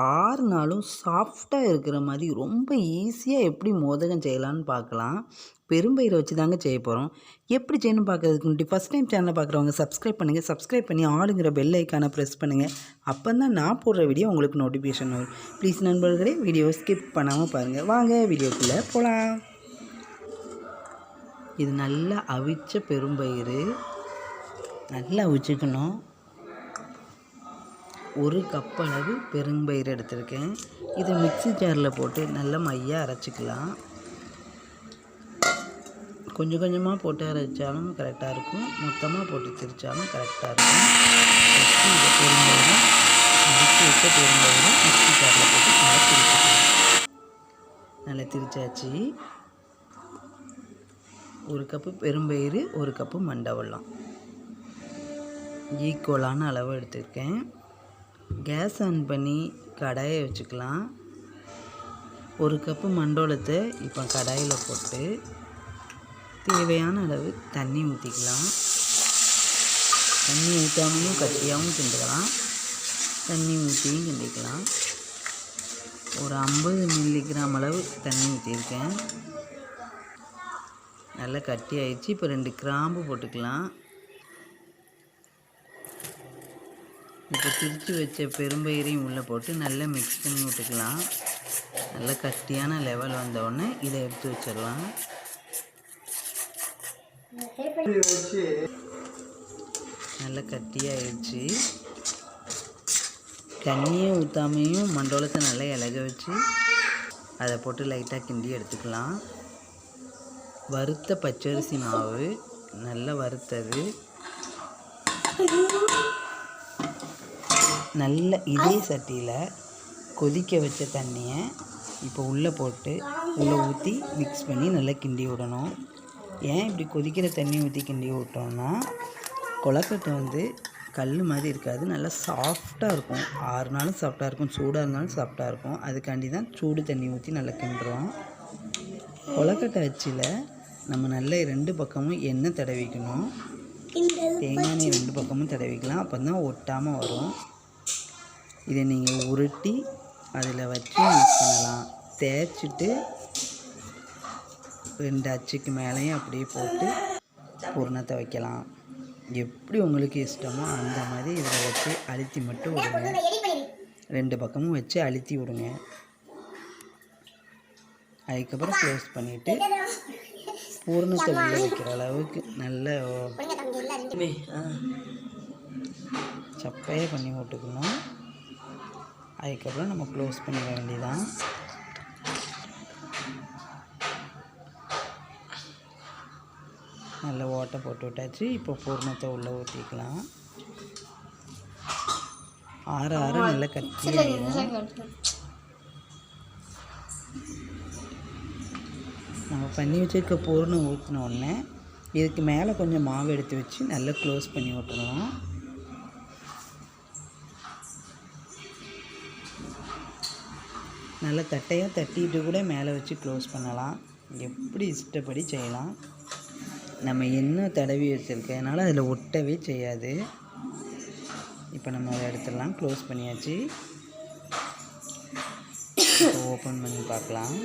6 நாளும் சாஃப்டாக இருக்கிற மாதிரி ரொம்ப ஈஸியாக எப்படி மோதகம் செய்யலான்னு பார்க்கலாம். பெரும்பயிரை வச்சு தாங்க செய்ய போகிறோம். எப்படி செய்யணும்னு பார்க்குறதுக்கு முன்னாடி ஃபஸ்ட் டைம் சேனலை பார்க்குறவங்க சப்ஸ்கிரைப் பண்ணுங்கள். சப்ஸ்கிரைப் பண்ணி ஆளுங்கிற பெல் ஐக்கானை ப்ரெஸ் பண்ணுங்கள். அப்போ தான் நான் போடுற வீடியோ உங்களுக்கு நோட்டிஃபிகேஷன் வரும். ப்ளீஸ் நண்பர்களே, வீடியோ ஸ்கிப் பண்ணாமல் பாருங்கள். வாங்க வீடியோக்குள்ளே போகலாம். இது நல்லா அவிச்ச பெரும்பயிறு, நல்லா அவிச்சிக்கணும். 1 கப் அளவு பெரும்பயிறு எடுத்திருக்கேன். இதை மிக்ஸி ஜாரில் போட்டு நல்லா மையாக அரைச்சிக்கலாம். கொஞ்சம் கொஞ்சமாக போட்டு அரைச்சாலும் கரெக்டாக இருக்கும், மொத்தமாக போட்டு திரிச்சாலும் கரெக்டாக இருக்கும். இந்த பெரும்பயிறு அரைச்சி வச்ச பெரும்பயிறு மிக்ஸி ஜாரில் போட்டு நல்லா திரிச்சிக்கலாம். நல்லா திரிச்சாச்சு. 1 கப்பு பெரும்பயிறு, 1 கப்பு மண்டவெல்லம் ஈக்குவலான அளவு எடுத்திருக்கேன். கேஸ் ஆன் பண்ணி கடாயை வச்சுக்கலாம். 1 கப்பு மண்டோலத்தை இப்போ கடாயில் போட்டு தேவையான அளவு தண்ணி ஊற்றிக்கலாம். தண்ணி ஊற்றாமையும் கட்டியாகவும் கிண்டிக்கலாம், தண்ணி ஊற்றியும் கிண்டிக்கலாம். ஒரு 50 மில்லிகிராம் அளவு தண்ணி ஊற்றிருக்கேன். நல்லா கட்டி ஆயிடுச்சு. இப்போ 2 கிராம்பு போட்டுக்கலாம். இப்போ திரித்து வச்ச பெரும்பயிரையும் உள்ளே போட்டு நல்லா மிக்ஸ் பண்ணி விட்டுக்கலாம். நல்லா கட்டியான லெவல் வந்தோடனே இதை எடுத்து வச்சிடலாம். நல்லா கட்டியாகிடுச்சு. தண்ணியை ஊற்றாமையும் மண்டோலத்தை நல்லா இலக வச்சு அதை போட்டு லைட்டாக கிண்டி எடுத்துக்கலாம். வறுத்த பச்சரிசி மாவு நல்லா வறுத்தது, நல்ல இதே சட்டியில் கொதிக்க வச்ச தண்ணியை இப்போ உள்ளே போட்டு உள்ளே ஊற்றி மிக்ஸ் பண்ணி நல்லா கிண்டி விடணும். ஏன் இப்படி கொதிக்கிற தண்ணி ஊற்றி கிண்டி விட்டோம்னா கொழுக்கட்டை கல் மாதிரி இருக்காது, நல்லா சாஃப்டாக இருக்கும். 6 நாளும் சாஃப்டாக இருக்கும், சூடாக இருந்தாலும் சாஃப்டாக இருக்கும். அதுக்காண்டி தான் சூடு தண்ணி ஊற்றி நல்லா கிண்டுறோம். கொழுக்கட்டை அச்சில் நம்ம நல்லா 2 பக்கமும் எண்ணெய் தடவிக்கணும். தேங்காய் எண்ணெய் 2 பக்கமும் தடவிக்கலாம், அப்போ தான் ஒட்டாமல் வரும். இதை நீங்கள் உருட்டி அதில் வச்சு மிக்ஸ் பண்ணலாம். தேய்ச்சிட்டு 2 அச்சுக்கு மேலேயும் அப்படியே போட்டு பூரணத்தை வைக்கலாம். எப்படி உங்களுக்கு இஷ்டமோ அந்த மாதிரி இதில் வச்சு அழுத்தி மட்டும் விடுங்க. 2 பக்கமும் வச்சு அழுத்தி விடுங்க. அதுக்கப்புறம் க்ளோஸ் பண்ணிவிட்டு பூரணத்தை உள்ளே வைக்கிற அளவுக்கு நல்ல சப்பையாக பண்ணி விட்டுக்கணும். அதுக்கப்புறம் நம்ம க்ளோஸ் பண்ணிட வேண்டியதான். நல்ல ஓட்டை போட்டு விட்டாச்சு. இப்போ பூரணத்தை உள்ளே ஊற்றிக்கலாம். ஆற நல்லா கட்டி நம்ம பண்ணி வச்சுருக்க பூரணம் ஊற்றினோடனே இதுக்கு மேலே கொஞ்சம் மாவு எடுத்து வச்சு நல்லா க்ளோஸ் பண்ணி விட்டுருவோம். நல்லா தட்டையாக தட்டிட்டு கூட மேலே வச்சு க்ளோஸ் பண்ணலாம். எப்படி இஷ்டப்படி செய்யலாம். நம்ம எண்ணெய் தடவி வச்சுருக்கனால அதில் ஒட்டவே செய்யாது. இப்போ நம்ம அதை எடுத்துடலாம். க்ளோஸ் பண்ணியாச்சு. இப்போ ஓப்பன் பண்ணி பார்க்கலாம்.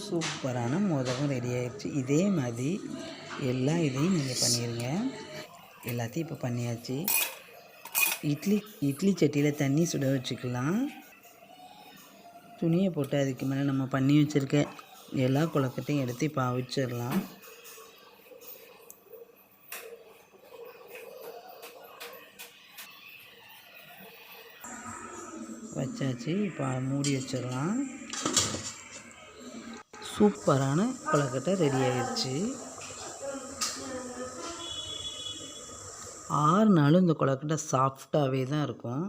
சூப்பரான மோதகம் ரெடி ஆயிடுச்சு. இதே மாதிரி எல்லா இதையும் நீங்கள் பண்ணிடுங்க. எல்லாத்தையும் இப்போ பண்ணியாச்சு. இட்லி சட்டியில் தண்ணி சுட வச்சுக்கலாம். துணியை போட்டு அதுக்கு மேலே நம்ம பண்ணி வச்சுருக்க எல்லா கொழுக்கட்டையும் எடுத்து இப்போ அவிச்சிடலாம். வச்சாச்சு. இப்போ மூடி வச்சிடலாம். சூப்பரான கொழுக்கட்டை ரெடி ஆயிடுச்சு. 6 நாளும் இந்த கொழுக்கட்டை சாஃப்டாகவே தான் இருக்கும்.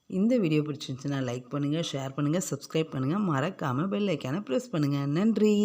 இந்த வீடியோ பிடிச்சிருந்துச்சுன்னா லைக் பண்ணுங்கள், ஷேர் பண்ணுங்கள், சப்ஸ்கிரைப் பண்ணுங்கள். மறக்காமல் பெல் ஐக்கானை ப்ரெஸ் பண்ணுங்கள். நன்றி.